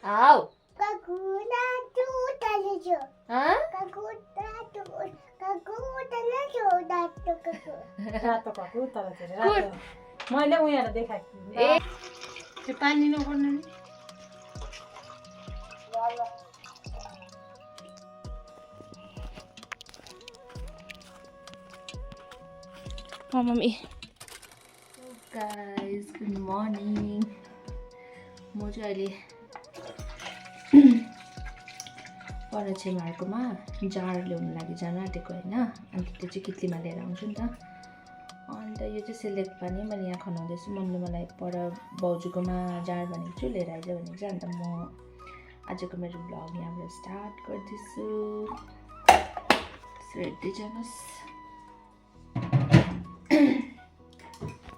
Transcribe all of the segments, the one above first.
आऊ Kaguda tu talijo. हाँ Kaguda talijo dato kagu. रातो भएको तर चाहिँ कुन? रातो मैले उनीहरू देखाएको ए त्यो पानी नपर्ने नि मम्मी गाइस गुड मर्निङ म चाहिँ अहिले पर छेमाहरूकोमा जार ल्याउनु लागि जान आँटेको होइन अन्त त्यो चाहिँ कित्लीमा लिएर आउँछु नि त अन्त यो चाहिँ सेलेक्ट पनि मैले यहाँ खनाउँदैछु मम्मीले मलाई पर बाउजूकोमा जार भनेको छु लिएर आइज भनेको छ अन्त म आजको मेरो भ्लग यहाँबाट स्टार्ट गर्दैछु हेर्दै जानुहोस्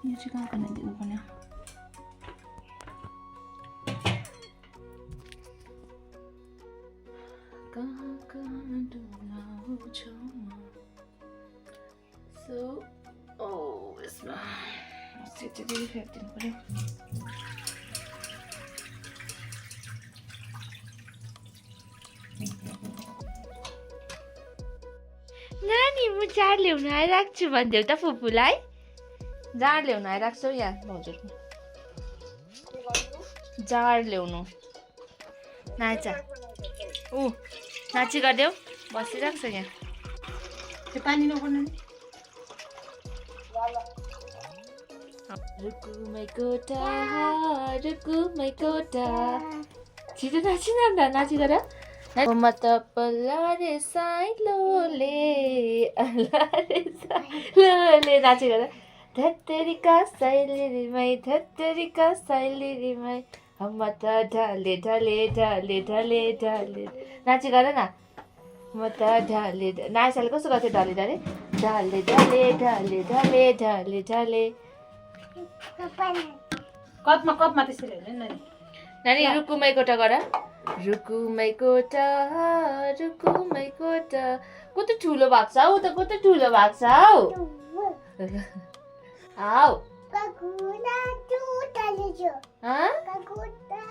यो चाहिँ कहाँ खनाइदिनु पर्ने कहाँ कहाँ डुलाउँछौ सो यसमा सेटरी फ्याँकिदिनु पऱ्यो नानी म जार ल्याउन आइरहेको छु भनिदेऊ त फुपूलाई जार ल्याउन आइरहेको छौ यहाँ हजुरको जार ल्याउनु नाच ऊ नाची गरिदेऊ बसिरहेको छ यहाँ त्यो पानी नपर्ने नि रुकुमै कोटा छिटो नाची न अन्त नाची गर म त पल्लारे साइलोले अल्लारे साइलोले नाची गर धत्तेरिका साइलिरीमै धत्तेरिका साइलिरीमै हम त ढले ढले ढले ढले ढले नाची गर न म त ढले नाइसाले कस्तो गर्थ्यो ढले ढले ढले ढले ढले ढले ढले ढले कपमा त्यसरी होइन नानी नानी रुकुमै कोटा गर रुकुमै कोटा कति ठुलो भएको छ हौ त कति ठुलो भएको छ हौ आऊ Kaguda tu talijo. हाँ Kaguda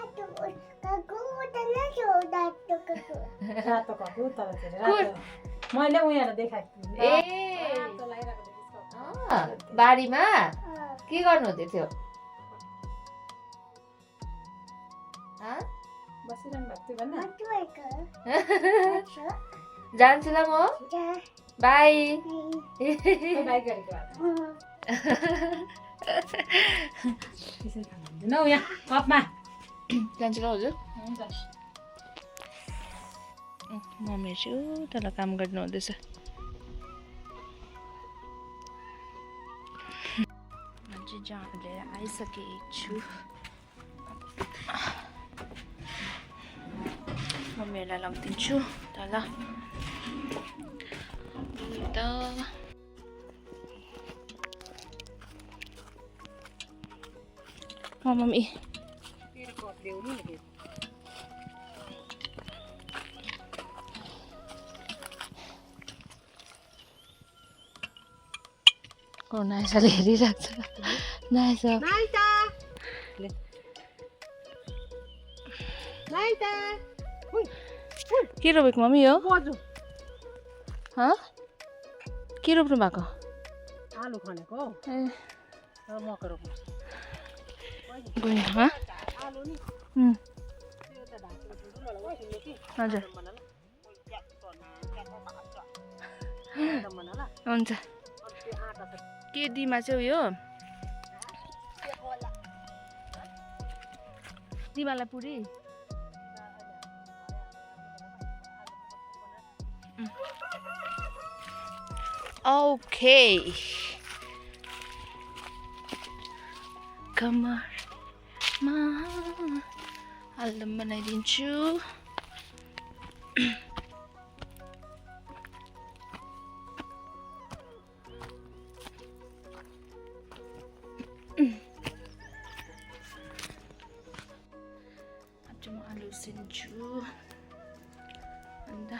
talijo dato kagu. रातो भएको तर चाहिँ रातो मैले उनीहरू देखाएको ए रातो लगाइरहेको देखेको अँ, बारीमा के गर्नु हुँदै थियो हाँ? बसिरहनु भएको थियो भन्न Matuaika. जान्छु ल म Ja. बाई बाइक गरेको त्यसरी खानु हुँदैन हौ यहाँ कपमा जान्छु ल हजुर हुन्छ मम्मी चाहिँ तल काम गर्नु हुँदैछ म चाहिँ जाँड लिएर आइसकेको छु मम्मीहरूलाई लगिदिन्छु तल अन्त मम्मी नाइसाले हेरिरहेको छ नाइसा के रोपेको मम्मी हो हाँ के रोप्नु भएको आलु खनेको हौ ए मकै रोप्नु गयो हाँ हजुर हुन्छ के दिमा चाहिँ उयो दिमालाई पुरी ओके कमरमा आलुदम बनाइदिन्छु म आलु उसिन्छु अन्त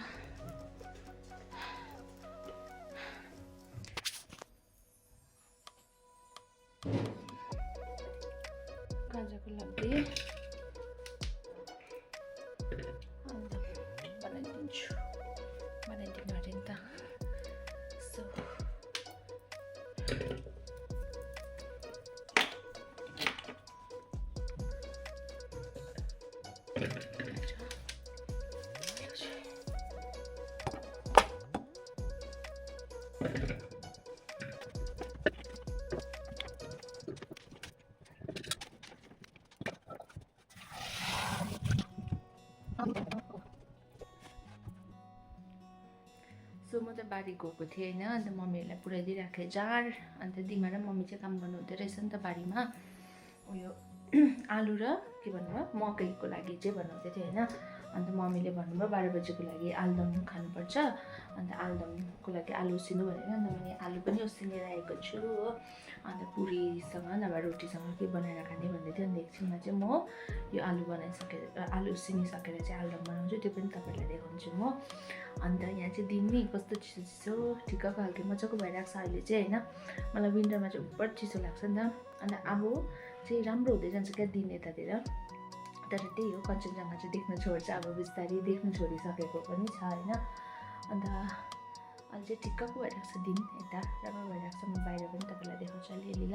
गाजरको लागि बारी गएको थिएँ होइन अन्त मम्मीहरूलाई पुऱ्याइदिइराखेँ जार अन्त दिमा र मम्मी चाहिँ काम गर्नु हुँदो रहेछ नि त बारीमा उयो आलु र के भन्नुभयो मकैको लागि चाहिँ भन्नुहुँदै थियो होइन अन्त मम्मीले भन्नुभयो 12 बजीको लागि आलुदम खानुपर्छ अन्त आलुदमको लागि आलु उसिन्नु भनेर अन्त मैले आलु पनि उसिनेर आएको छु हो अन्त पुरीसँग नभए रोटीसँग के बनाएर खाने भन्दै थियो अन्त एकछिनमा चाहिँ म यो आलु बनाइसकेर आलु उसिनिसकेर चाहिँ आलुदम बनाउँछु त्यो पनि तपाईँहरूलाई देखाउँछु म अन्त यहाँ चाहिँ दिन नि कस्तो चिसो चिसो ठिक्कको खालको मजाको भइरहेको छ अहिले चाहिँ होइन मलाई विन्टरमा चाहिँ उपर चिसो लाग्छ नि त अन्त अब चाहिँ राम्रो हुँदै जान्छ क्या दिन यतातिर तर त्यही हो कञ्चनजङ्घा चाहिँ देख्न छोड्छ अब बिस्तारै देख्नु छोडिसकेको पनि छ होइन अन्त अहिले चाहिँ ठिक्कको भइरहेको छ दिन यता राम्रो भइरहेको छ म बाहिर पनि तपाईँलाई देखाउँछु अलिअलि ल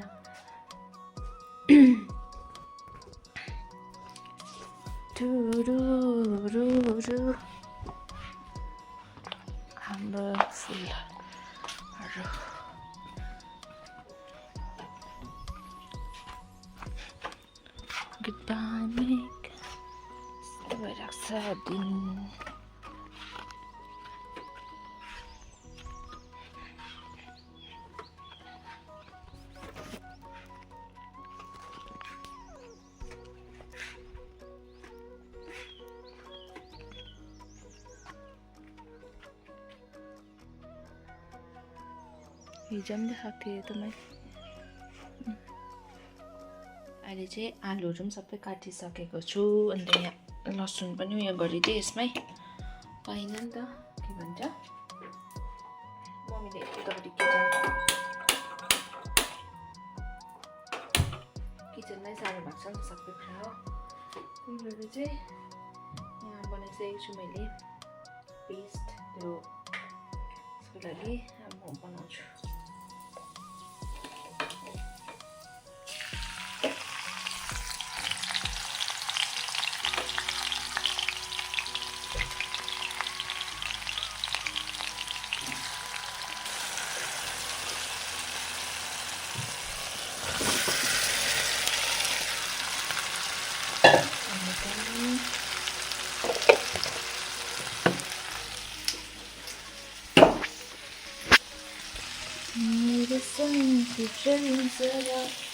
हाम्रो फुलहरू Goodbye, Meg. भइरहेको छ दिन हिजो पनि देखाएको थिएँ त मैले अहिले चाहिँ आलुहरू पनि सबै काटिसकेको छु अन्त यहाँ लसुन पनि उयो गरिदिएँ यसमै पाइनँ नि त के भन्छ मम्मीले उतापट्टि किचनमै साह्रो भएको छ नि त सबै कुरा हो त्यही भएर चाहिँ यहाँ बनाइसकेको छु मैले पेस्ट त्यो त्यसको लागि अब म बनाउँछु मेरे संग की चली जरा